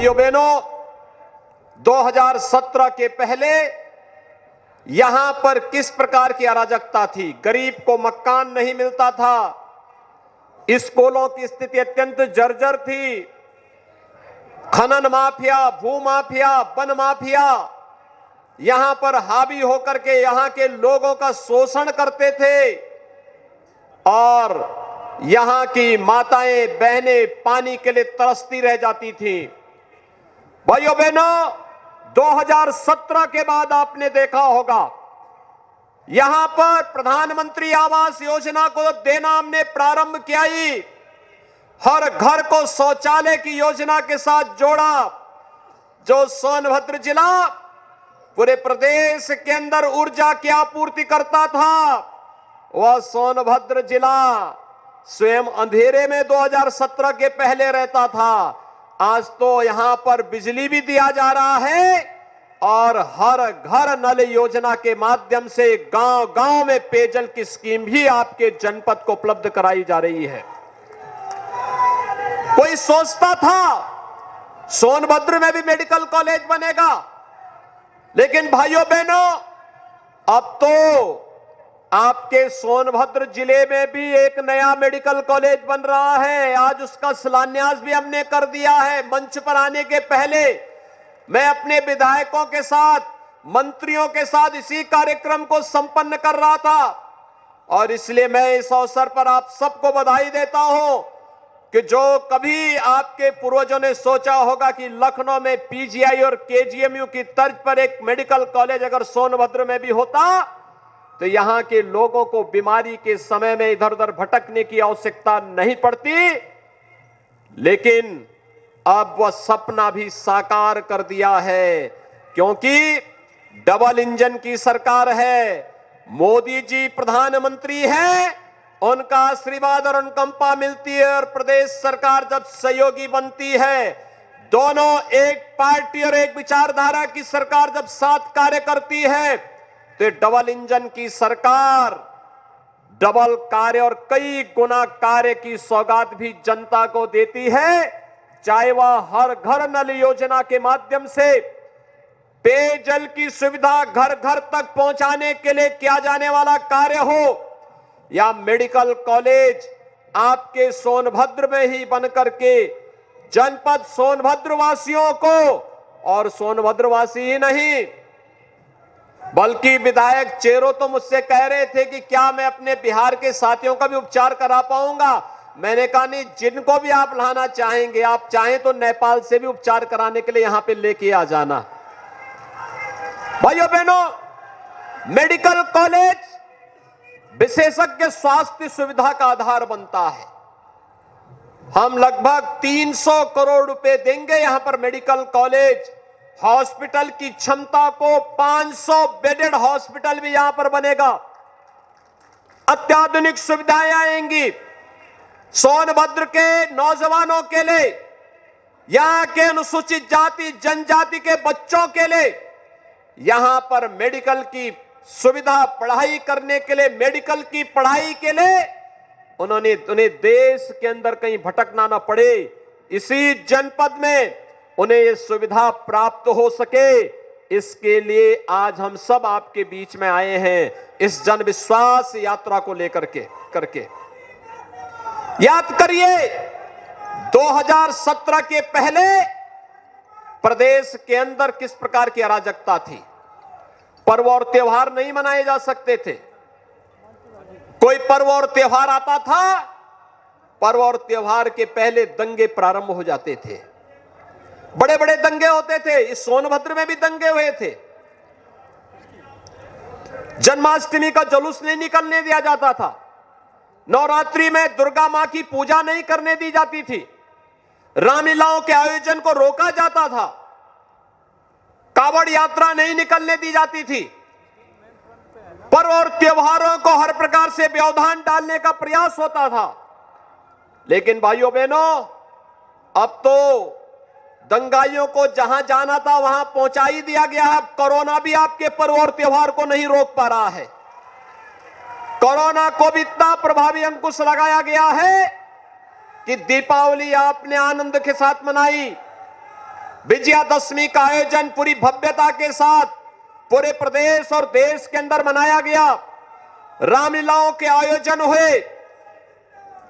भाइयों बहनों, 2017 के पहले यहां पर किस प्रकार की अराजकता थी। गरीब को मकान नहीं मिलता था, स्कूलों की स्थिति अत्यंत जर्जर थी, खनन माफिया, भू माफिया, वन माफिया यहां पर हावी होकर के यहां के लोगों का शोषण करते थे और यहां की माताएं बहनें पानी के लिए तरसती रह जाती थी। भाइयों बहनों, 2017 के बाद आपने देखा होगा यहां पर प्रधानमंत्री आवास योजना को देना हमने प्रारंभ किया ही, हर घर को शौचालय की योजना के साथ जोड़ा। जो सोनभद्र जिला पूरे प्रदेश के अंदर ऊर्जा की आपूर्ति करता था, वह सोनभद्र जिला स्वयं अंधेरे में 2017 के पहले रहता था। आज तो यहां पर बिजली भी दिया जा रहा है और हर घर नल योजना के माध्यम से गांव गांव में पेयजल की स्कीम भी आपके जनपद को उपलब्ध कराई जा रही है। कोई सोचता था सोनभद्र में भी मेडिकल कॉलेज बनेगा, लेकिन भाइयों बहनों अब तो आपके सोनभद्र जिले में भी एक नया मेडिकल कॉलेज बन रहा है। आज उसका शिलान्यास भी हमने कर दिया है। मंच पर आने के पहले मैं अपने विधायकों के साथ, मंत्रियों के साथ इसी कार्यक्रम को संपन्न कर रहा था और इसलिए मैं इस अवसर पर आप सबको बधाई देता हूं कि जो कभी आपके पूर्वजों ने सोचा होगा कि लखनऊ में पीजीआई और केजीएमयू की तर्ज पर एक मेडिकल कॉलेज अगर सोनभद्र में भी होता तो यहां के लोगों को बीमारी के समय में इधर उधर भटकने की आवश्यकता नहीं पड़ती। लेकिन अब वह सपना भी साकार कर दिया है, क्योंकि डबल इंजन की सरकार है, मोदी जी प्रधानमंत्री हैं, उनका आशीर्वाद और अनुकंपा मिलती है और प्रदेश सरकार जब सहयोगी बनती है, दोनों एक पार्टी और एक विचारधारा की सरकार जब साथ कार्य करती है तो डबल इंजन की सरकार डबल कार्य और कई गुना कार्य की सौगात भी जनता को देती है। चाहे वह हर घर नल योजना के माध्यम से पेयजल की सुविधा घर घर तक पहुंचाने के लिए किया जाने वाला कार्य हो या मेडिकल कॉलेज आपके सोनभद्र में ही बनकर के जनपद सोनभद्र वासियों को, और सोनभद्र वासी ही नहीं बल्कि विधायक चेरो तो मुझसे कह रहे थे कि क्या मैं अपने बिहार के साथियों का भी उपचार करा पाऊंगा। मैंने कहा नहीं, जिनको भी आप लाना चाहेंगे, आप चाहें तो नेपाल से भी उपचार कराने के लिए यहां पे लेके आ जाना। भाइयों बहनों, मेडिकल कॉलेज विशेषज्ञ स्वास्थ्य सुविधा का आधार बनता है। हम लगभग 300 करोड़ रुपए देंगे यहां पर मेडिकल कॉलेज, हॉस्पिटल की क्षमता को 500 बेडेड हॉस्पिटल भी यहां पर बनेगा, अत्याधुनिक सुविधाएं आएंगी सोनभद्र के नौजवानों के लिए, यहां के अनुसूचित जाति जनजाति के बच्चों के लिए यहां पर मेडिकल की सुविधा, पढ़ाई करने के लिए, मेडिकल की पढ़ाई के लिए उन्हें देश के अंदर कहीं भटकना ना पड़े, इसी जनपद में उन्हें यह सुविधा प्राप्त हो सके, इसके लिए आज हम सब आपके बीच में आए हैं इस जन विश्वास यात्रा को लेकर करके। याद करिए 2017 के पहले प्रदेश के अंदर किस प्रकार की अराजकता थी। पर्व और त्योहार नहीं मनाए जा सकते थे। कोई पर्व और त्योहार आता था, पर्व और त्योहार के पहले दंगे प्रारंभ हो जाते थे, बड़े बड़े दंगे होते थे। इस सोनभद्र में भी दंगे हुए थे। जन्माष्टमी का जुलूस नहीं निकलने दिया जाता था, नवरात्रि में दुर्गा मां की पूजा नहीं करने दी जाती थी, रामलीलाओं के आयोजन को रोका जाता था, कावड़ यात्रा नहीं निकलने दी जाती थी। पर्व और त्योहारों को हर प्रकार से व्यवधान डालने का प्रयास होता था। लेकिन भाइयों बहनों, अब तो दंगाइयों को जहां जाना था वहां पहुंचा ही दिया गया है। कोरोना भी आपके पर्व और त्योहार को नहीं रोक पा रहा है। कोरोना को भी इतना प्रभावी अंकुश लगाया गया है कि दीपावली आपने आनंद के साथ मनाई, विजयादशमी का आयोजन पूरी भव्यता के साथ पूरे प्रदेश और देश के अंदर मनाया गया। रामलीलाओं के आयोजन हुए,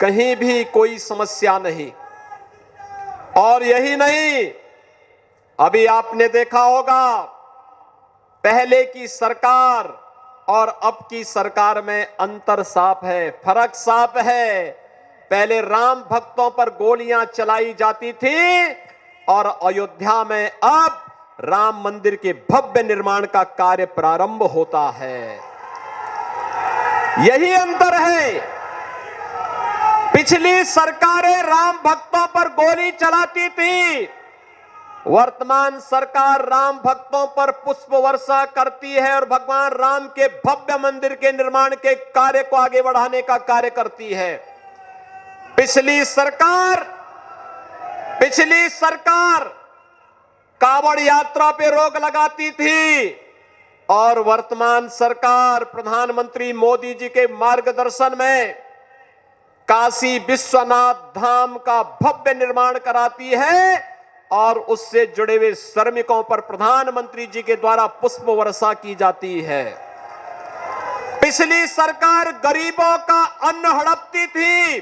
कहीं भी कोई समस्या नहीं। और यही नहीं, अभी आपने देखा होगा पहले की सरकार और अब की सरकार में अंतर साफ है, फर्क साफ है। पहले राम भक्तों पर गोलियां चलाई जाती थी और अयोध्या में अब राम मंदिर के भव्य निर्माण का कार्य प्रारंभ होता है। यही अंतर है। पिछली सरकारें राम भक्तों पर गोली चलाती थी, वर्तमान सरकार राम भक्तों पर पुष्प वर्षा करती है और भगवान राम के भव्य मंदिर के निर्माण के कार्य को आगे बढ़ाने का कार्य करती है। पिछली सरकार कांवड़ यात्रा पे रोक लगाती थी और वर्तमान सरकार प्रधानमंत्री मोदी जी के मार्गदर्शन में काशी विश्वनाथ धाम का भव्य निर्माण कराती है और उससे जुड़े हुए श्रमिकों पर प्रधानमंत्री जी के द्वारा पुष्प वर्षा की जाती है। पिछली सरकार गरीबों का अन्न हड़पती थी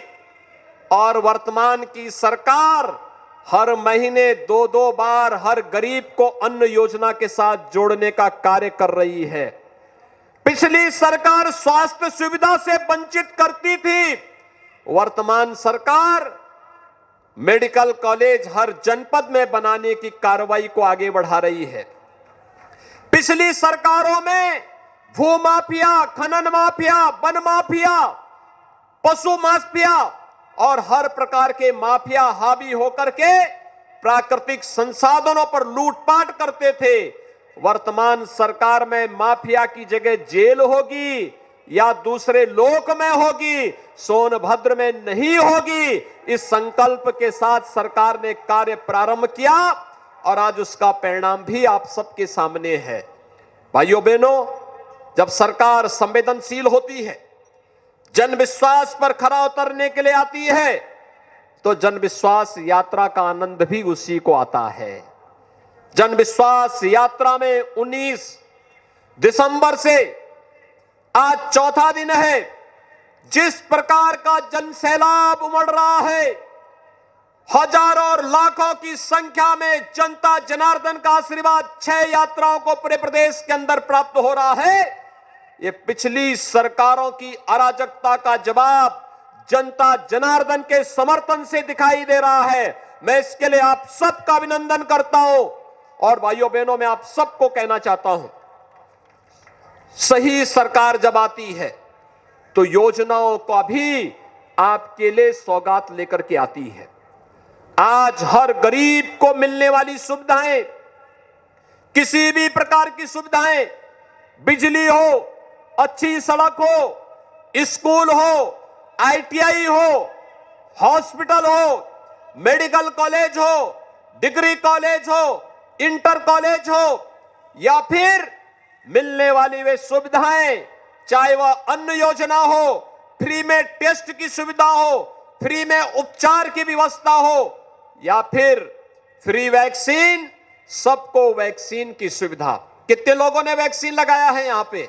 और वर्तमान की सरकार हर महीने 2-2 बार हर गरीब को अन्न योजना के साथ जोड़ने का कार्य कर रही है। पिछली सरकार स्वास्थ्य सुविधा से वंचित करती थी, वर्तमान सरकार मेडिकल कॉलेज हर जनपद में बनाने की कार्रवाई को आगे बढ़ा रही है। पिछली सरकारों में भू माफिया, खनन माफिया, वन माफिया, पशु माफिया और हर प्रकार के माफिया हावी होकर के प्राकृतिक संसाधनों पर लूटपाट करते थे। वर्तमान सरकार में माफिया की जगह जेल होगी या दूसरे लोक में होगी, सोनभद्र में नहीं होगी। इस संकल्प के साथ सरकार ने कार्य प्रारंभ किया और आज उसका परिणाम भी आप सबके सामने है। भाइयों बहनों, जब सरकार संवेदनशील होती है, जन विश्वास पर खरा उतरने के लिए आती है, तो जन विश्वास यात्रा का आनंद भी उसी को आता है। जन विश्वास यात्रा में 19 दिसंबर से आज चौथा दिन है। जिस प्रकार का जन सैलाब उमड़ रहा है, हजारों और लाखों की संख्या में जनता जनार्दन का आशीर्वाद 6 यात्राओं को पूरे प्रदेश के अंदर प्राप्त हो रहा है। ये पिछली सरकारों की अराजकता का जवाब जनता जनार्दन के समर्थन से दिखाई दे रहा है। मैं इसके लिए आप सबका अभिनंदन करता हूं और भाइयों बहनों, मैं आप सबको कहना चाहता हूं, सही सरकार जब आती है तो योजनाओं का भी आपके लिए सौगात लेकर के आती है। आज हर गरीब को मिलने वाली सुविधाएं, किसी भी प्रकार की सुविधाएं, बिजली हो, अच्छी सड़क हो, स्कूल हो, ITI हो, हॉस्पिटल हो, मेडिकल कॉलेज हो, डिग्री कॉलेज हो, इंटर कॉलेज हो या फिर मिलने वाली वे सुविधाएं, चाहे वह अन्न योजना हो, फ्री में टेस्ट की सुविधा हो, फ्री में उपचार की व्यवस्था हो या फिर फ्री वैक्सीन, सबको वैक्सीन की सुविधा। कितने लोगों ने वैक्सीन लगाया है यहां पे?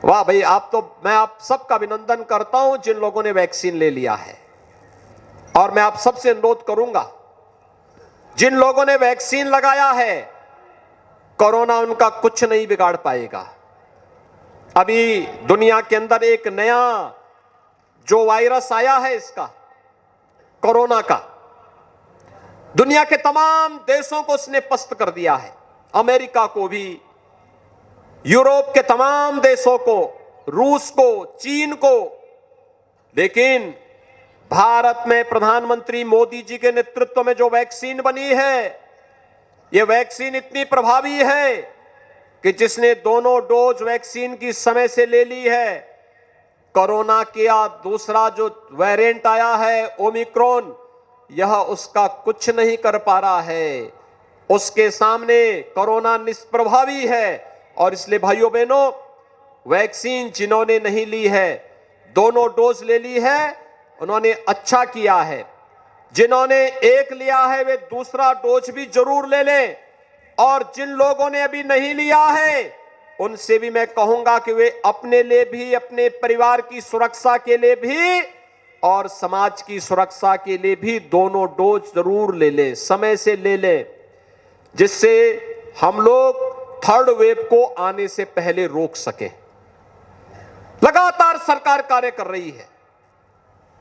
वाह भाई, मैं आप सबका अभिनंदन करता हूं जिन लोगों ने वैक्सीन ले लिया है। और मैं आप सबसे अनुरोध करूंगा, जिन लोगों ने वैक्सीन लगाया है, कोरोना उनका कुछ नहीं बिगाड़ पाएगा। अभी दुनिया के अंदर एक नया जो वायरस आया है, इसका कोरोना का, दुनिया के तमाम देशों को उसने पस्त कर दिया है, अमेरिका को भी, यूरोप के तमाम देशों को, रूस को, चीन को। लेकिन भारत में प्रधानमंत्री मोदी जी के नेतृत्व में जो वैक्सीन बनी है, यह वैक्सीन इतनी प्रभावी है कि जिसने दोनों डोज वैक्सीन की समय से ले ली है, कोरोना का दूसरा जो वेरिएंट आया है ओमिक्रॉन, यह उसका कुछ नहीं कर पा रहा है। उसके सामने कोरोना निष्प्रभावी है। और इसलिए भाइयों बहनों, वैक्सीन जिन्होंने नहीं ली है, दोनों डोज ले ली है, उन्होंने अच्छा किया है। जिन्होंने एक लिया है वे दूसरा डोज भी जरूर ले लें, और जिन लोगों ने अभी नहीं लिया है उनसे भी मैं कहूंगा कि वे अपने लिए भी, अपने परिवार की सुरक्षा के लिए भी और समाज की सुरक्षा के लिए भी दोनों डोज जरूर ले लें, समय से ले लें, जिससे हम लोग थर्ड वेव को आने से पहले रोक सकें। लगातार सरकार कार्य कर रही है।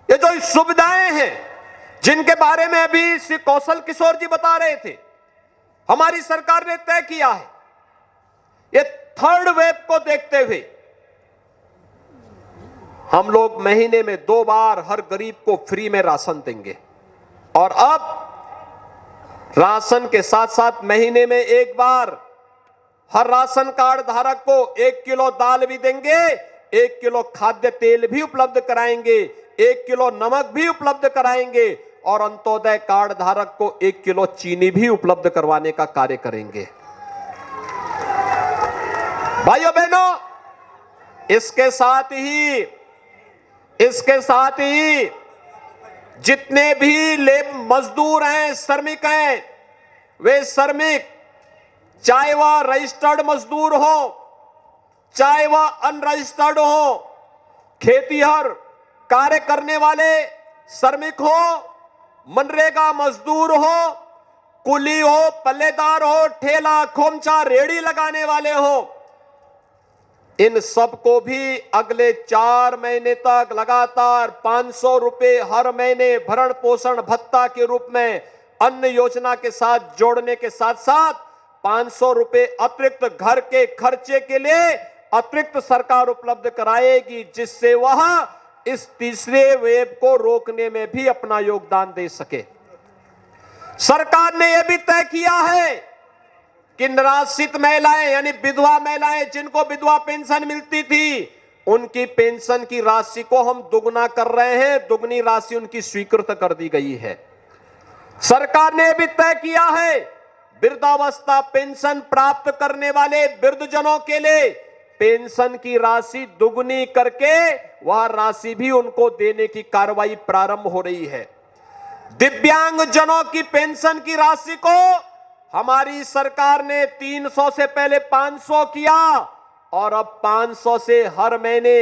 ये जो सुविधाएं हैं जिनके बारे में अभी श्री कौशल किशोर जी बता रहे थे, हमारी सरकार ने तय किया है। ये थर्ड वेव को देखते हुए हम लोग महीने में 2 बार हर गरीब को फ्री में राशन देंगे, और अब राशन के साथ साथ महीने में 1 बार हर राशन कार्ड धारक को 1 किलो दाल भी देंगे, 1 किलो खाद्य तेल भी उपलब्ध कराएंगे, 1 किलो नमक भी उपलब्ध कराएंगे, और अंत्योदय कार्ड धारक को 1 किलो चीनी भी उपलब्ध करवाने का कार्य करेंगे। भाइयों बहनों, इसके साथ ही जितने भी लेब मजदूर हैं, श्रमिक हैं, वे श्रमिक चाहे वह रजिस्टर्ड मजदूर हो, चाहे वह अनरजिस्टर्ड हो, खेतीहर कार्य करने वाले श्रमिक हो, मनरेगा मजदूर हो, कुली हो, पल्लेदार हो, ठेला खोमचा रेड़ी लगाने वाले हो, इन सबको भी अगले 4 महीने तक लगातार 500 रुपए हर महीने भरण पोषण भत्ता के रूप में अन्न योजना के साथ जोड़ने के साथ साथ 500 रुपए अतिरिक्त घर के खर्चे के लिए अतिरिक्त सरकार उपलब्ध कराएगी, जिससे वह इस तीसरे वेव को रोकने में भी अपना योगदान दे सके। सरकार ने यह भी तय किया है कि निराश्रित महिलाएं यानी विधवा महिलाएं, जिनको विधवा पेंशन मिलती थी, उनकी पेंशन की राशि को हम दुगना कर रहे हैं, दुगनी राशि उनकी स्वीकृत कर दी गई है। सरकार ने भी तय किया है वृद्धावस्था पेंशन प्राप्त करने वाले वृद्धजनों के लिए पेंशन की राशि दुगनी करके वह राशि भी उनको देने की कार्रवाई प्रारंभ हो रही है। दिव्यांग जनों की पेंशन की राशि को हमारी सरकार ने 300 से पहले 500 किया, और अब 500 से हर महीने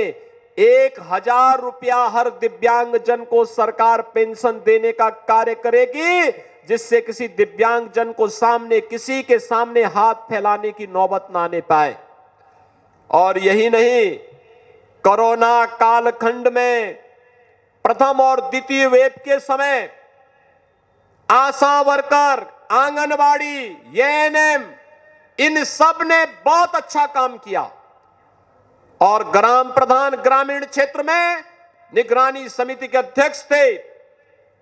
1000 रुपया हर दिव्यांग जन को सरकार पेंशन देने का कार्य करेगी, जिससे किसी दिव्यांग जन को किसी के सामने हाथ फैलाने की नौबत ना आने पाए। और यही नहीं, कोरोना कालखंड में प्रथम और द्वितीय वेव के समय आशा वर्कर, आंगनबाड़ी, एएनएम, इन सब ने बहुत अच्छा काम किया, और ग्राम प्रधान ग्रामीण क्षेत्र में निगरानी समिति के अध्यक्ष थे।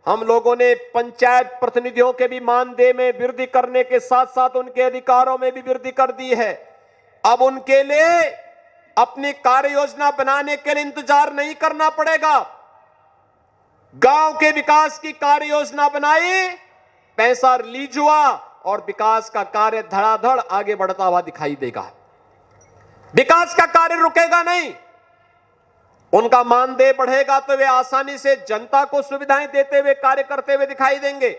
हम लोगों ने पंचायत प्रतिनिधियों के भी मानदेय में वृद्धि करने के साथ साथ उनके अधिकारों में भी वृद्धि कर दी है। अब उनके लिए अपनी कार्य योजना बनाने के लिए इंतजार नहीं करना पड़ेगा। गांव के विकास की कार्य योजना बनाई, पैसा रिलीज हुआ, और विकास का कार्य धड़ाधड़ आगे बढ़ता हुआ दिखाई देगा। विकास का कार्य रुकेगा नहीं, उनका मानदेय बढ़ेगा तो वे आसानी से जनता को सुविधाएं देते हुए कार्य करते हुए दिखाई देंगे।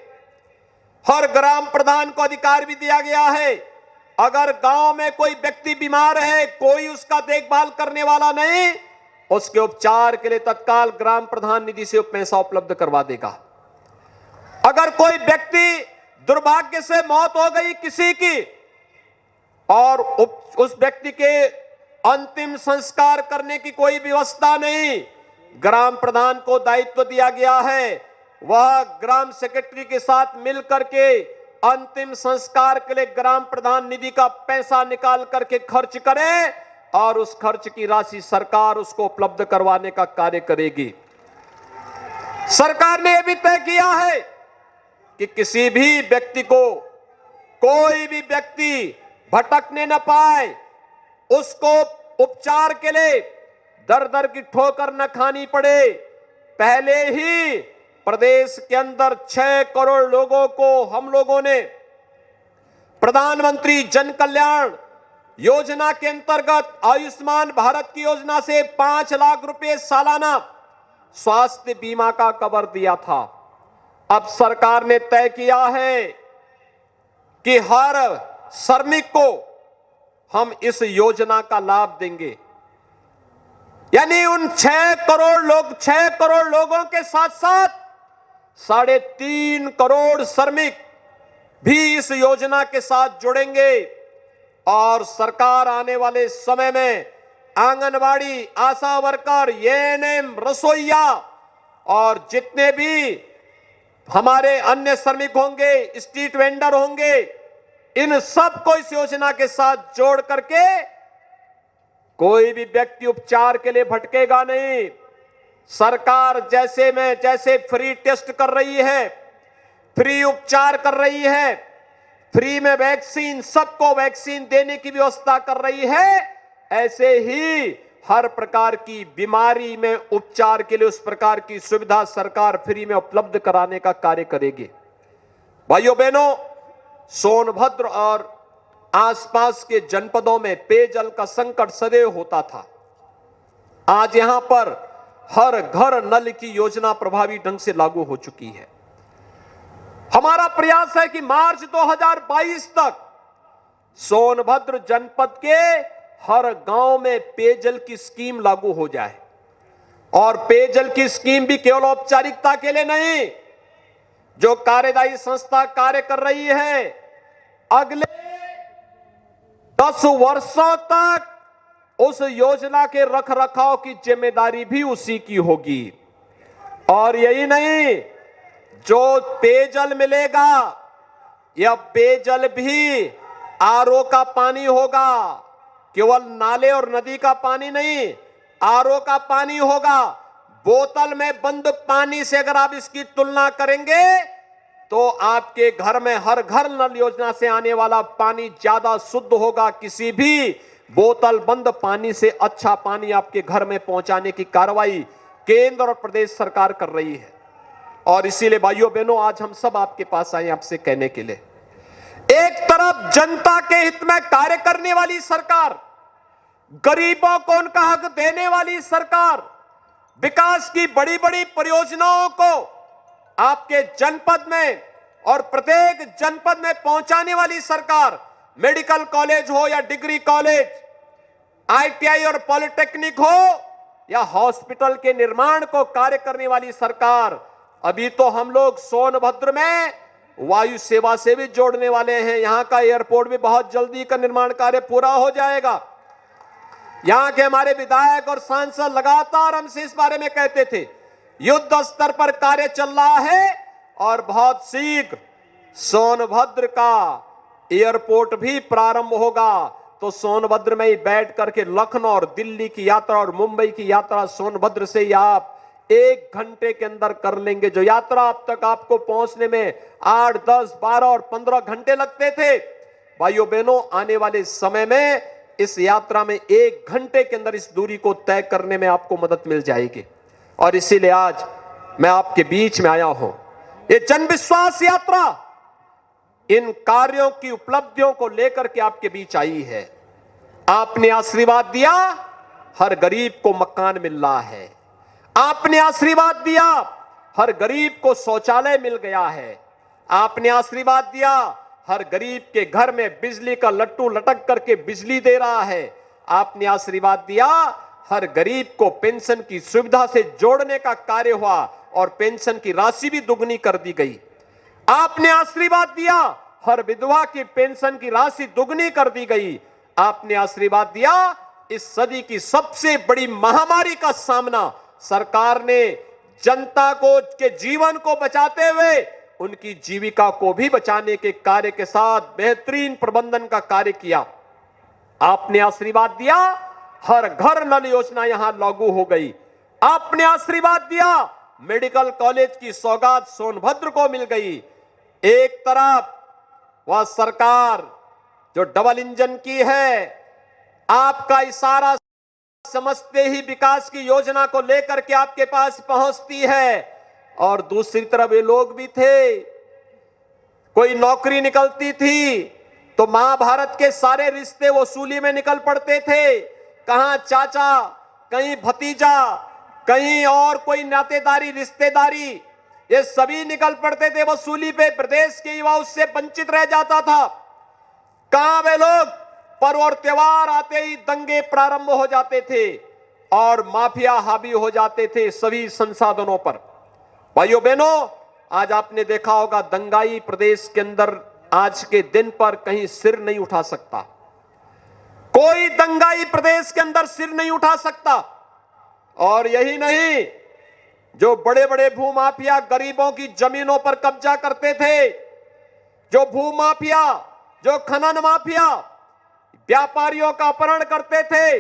हर ग्राम प्रधान को अधिकार भी दिया गया है, अगर गांव में कोई व्यक्ति बीमार है, कोई उसका देखभाल करने वाला नहीं, उसके उपचार के लिए तत्काल ग्राम प्रधान निधि से पैसा उपलब्ध करवा देगा। अगर कोई व्यक्ति दुर्भाग्य से मौत हो गई किसी की, और उस व्यक्ति के अंतिम संस्कार करने की कोई व्यवस्था नहीं, ग्राम प्रधान को दायित्व दिया गया है, वह ग्राम सेक्रेटरी के साथ मिलकर के अंतिम संस्कार के लिए ग्राम प्रधान निधि का पैसा निकाल करके खर्च करे, और उस खर्च की राशि सरकार उसको उपलब्ध करवाने का कार्य करेगी। सरकार ने यह भी तय किया है कि किसी भी व्यक्ति को, कोई भी व्यक्ति भटकने न पाए, उसको उपचार के लिए दर दर की ठोकर न खानी पड़े। पहले ही प्रदेश के अंदर 6 करोड़ लोगों को हम लोगों ने प्रधानमंत्री जन कल्याण योजना के अंतर्गत आयुष्मान भारत की योजना से 5 लाख रुपए सालाना स्वास्थ्य बीमा का कवर दिया था। अब सरकार ने तय किया है कि हर श्रमिक को हम इस योजना का लाभ देंगे। यानी उन 6 करोड़ लोगों के साथ साथ 3.5 करोड़ श्रमिक भी इस योजना के साथ जुड़ेंगे और सरकार आने वाले समय में आंगनवाड़ी, आशा वर्कर, एएनएम, रसोइया और जितने भी हमारे अन्य श्रमिक होंगे, स्ट्रीट वेंडर होंगे, इन सबको इस योजना के साथ जोड़ करके कोई भी व्यक्ति उपचार के लिए भटकेगा नहीं। सरकार जैसे फ्री टेस्ट कर रही है, फ्री उपचार कर रही है, फ्री में वैक्सीन, सबको वैक्सीन देने की व्यवस्था कर रही है, ऐसे ही हर प्रकार की बीमारी में उपचार के लिए उस प्रकार की सुविधा सरकार फ्री में उपलब्ध कराने का कार्य करेगी। भाइयों बहनों, सोनभद्र और आसपास के जनपदों में पेयजल का संकट सदैव होता था। आज यहां पर हर घर नल की योजना प्रभावी ढंग से लागू हो चुकी है। हमारा प्रयास है कि मार्च 2022 तक सोनभद्र जनपद के हर गांव में पेयजल की स्कीम लागू हो जाए। और पेयजल की स्कीम भी केवल औपचारिकता के लिए नहीं, जो कार्यदायी संस्था कार्य कर रही है, अगले 10 वर्षों तक उस योजना के रखरखाव की जिम्मेदारी भी उसी की होगी। और यही नहीं, जो पेयजल मिलेगा यह पेयजल भी आरओ का पानी होगा, केवल नाले और नदी का पानी नहीं, आरओ का पानी होगा। बोतल में बंद पानी से अगर आप इसकी तुलना करेंगे तो आपके घर में हर घर नल योजना से आने वाला पानी ज्यादा शुद्ध होगा। किसी भी बोतल बंद पानी से अच्छा पानी आपके घर में पहुंचाने की कार्रवाई केंद्र और प्रदेश सरकार कर रही है। और इसीलिए भाइयों बहनों, आज हम सब आपके पास आए आपसे कहने के लिए, एक तरफ जनता के हित में कार्य करने वाली सरकार, गरीबों को उनका हक देने वाली सरकार, विकास की बड़ी बड़ी परियोजनाओं को आपके जनपद में और प्रत्येक जनपद में पहुंचाने वाली सरकार, मेडिकल कॉलेज हो या डिग्री कॉलेज, आईटीआई और पॉलिटेक्निक हो या हॉस्पिटल के निर्माण को कार्य करने वाली सरकार। अभी तो हम लोग सोनभद्र में वायु सेवा से भी जोड़ने वाले हैं। यहां का एयरपोर्ट भी बहुत जल्दी का निर्माण कार्य पूरा हो जाएगा। यहां के हमारे विधायक और सांसद लगातार हमसे इस बारे में कहते थे, युद्ध स्तर पर कार्य चल रहा है और बहुत शीघ्र सोनभद्र का एयरपोर्ट भी प्रारंभ होगा। तो सोनभद्र में ही बैठ करके लखनऊ और दिल्ली की यात्रा और मुंबई की यात्रा सोनभद्र से ही आप 1 घंटे के अंदर कर लेंगे। जो यात्रा अब तक आपको पहुंचने में 8, 10, 12 और 15 घंटे लगते थे, भाइयों बहनों, आने वाले समय में इस यात्रा में 1 घंटे के अंदर इस दूरी को तय करने में आपको मदद मिल जाएगी। और इसीलिए आज मैं आपके बीच में आया हूं। ये जन विश्वास यात्रा इन कार्यों की उपलब्धियों को लेकर के आपके बीच आई है। आपने आशीर्वाद दिया, हर गरीब को मकान मिल रहा है। आपने आशीर्वाद दिया, हर गरीब को शौचालय मिल गया है। आपने आशीर्वाद दिया, हर गरीब के घर में बिजली का लट्टू लटक करके बिजली दे रहा है। आपने आशीर्वाद दिया, हर गरीब को पेंशन की सुविधा से जोड़ने का कार्य हुआ और पेंशन की राशि भी दुगनी कर दी गई। आपने आशीर्वाद दिया, हर विधवा की पेंशन की राशि दुगनी कर दी गई। आपने आशीर्वाद दिया, इस सदी की सबसे बड़ी महामारी का सामना सरकार ने जनता को के जीवन को बचाते हुए उनकी जीविका को भी बचाने के कार्य के साथ बेहतरीन प्रबंधन का कार्य किया। आपने आशीर्वाद दिया, हर घर नल योजना यहां लागू हो गई। आपने आशीर्वाद दिया, मेडिकल कॉलेज की सौगात सोनभद्र को मिल गई। एक तरफ वह सरकार जो डबल इंजन की है, आपका इशारा समझते ही विकास की योजना को लेकर के आपके पास पहुंचती है। और दूसरी तरफ ये लोग भी थे, कोई नौकरी निकलती थी तो महाभारत के सारे रिश्ते वसूली में निकल पड़ते थे। कहां चाचा, कहीं भतीजा, कहीं और कोई नातेदारी रिश्तेदारी, ये सभी निकल पड़ते थे वसूली पे, प्रदेश के युवा उससे वंचित रह जाता था। कहां वे लोग? पर्व और त्योहार आते ही दंगे प्रारंभ हो जाते थे और माफिया हावी हो जाते थे सभी संसाधनों पर। भाइयों बहनों, आज आपने देखा होगा दंगाई प्रदेश के अंदर आज के दिन पर कहीं सिर नहीं उठा सकता। कोई दंगाई प्रदेश के अंदर सिर नहीं उठा सकता। और यही नहीं, जो बड़े बड़े भूमाफिया गरीबों की जमीनों पर कब्जा करते थे, जो भूमाफिया, जो खनन माफिया व्यापारियों का अपहरण करते थे,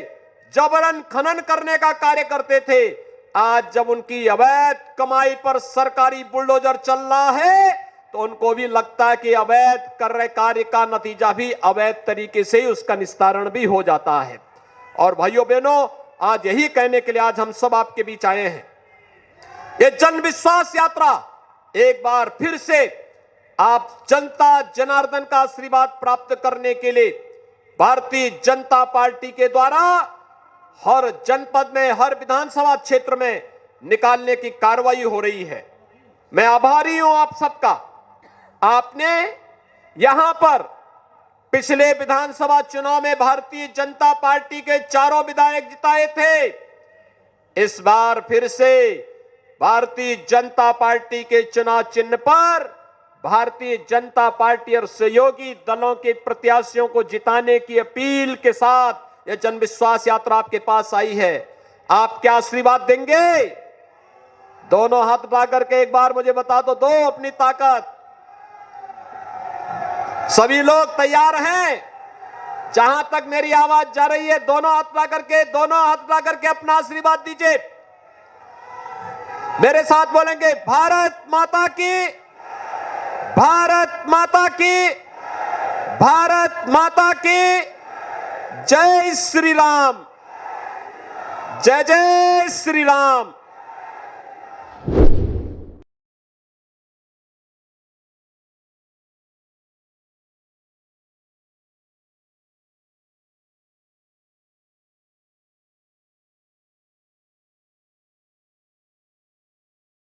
जबरन खनन करने का कार्य करते थे, आज जब उनकी अवैध कमाई पर सरकारी बुलडोजर चल रहा है तो उनको भी लगता है कि अवैध कर रहे कार्य का नतीजा भी अवैध तरीके से उसका निस्तारण भी हो जाता है। और भाइयों बहनों, आज यही कहने के लिए आज हम सब आपके बीच आए हैं। ये जन विश्वास यात्रा एक बार फिर से आप जनता जनार्दन का आशीर्वाद प्राप्त करने के लिए भारतीय जनता पार्टी के द्वारा हर जनपद में, हर विधानसभा क्षेत्र में निकालने की कार्रवाई हो रही है। मैं आभारी हूं आप सबका। आपने यहां पर पिछले विधानसभा चुनाव में भारतीय जनता पार्टी के 4 विधायक जिताए थे। इस बार फिर से भारतीय जनता पार्टी के चुनाव चिन्ह पर भारतीय जनता पार्टी और सहयोगी दलों के प्रत्याशियों को जिताने की अपील के साथ यह जन विश्वास यात्रा आपके पास आई है। आप क्या आशीर्वाद देंगे? दोनों हाथ उठा करके एक बार मुझे बता दो अपनी ताकत। सभी लोग तैयार हैं? जहां तक मेरी आवाज जा रही है, दोनों हाथ उठा करके अपना आशीर्वाद दीजिए। मेरे साथ बोलेंगे, भारत माता की, भारत माता की, भारत माता की जय श्री राम, जय जय श्री राम।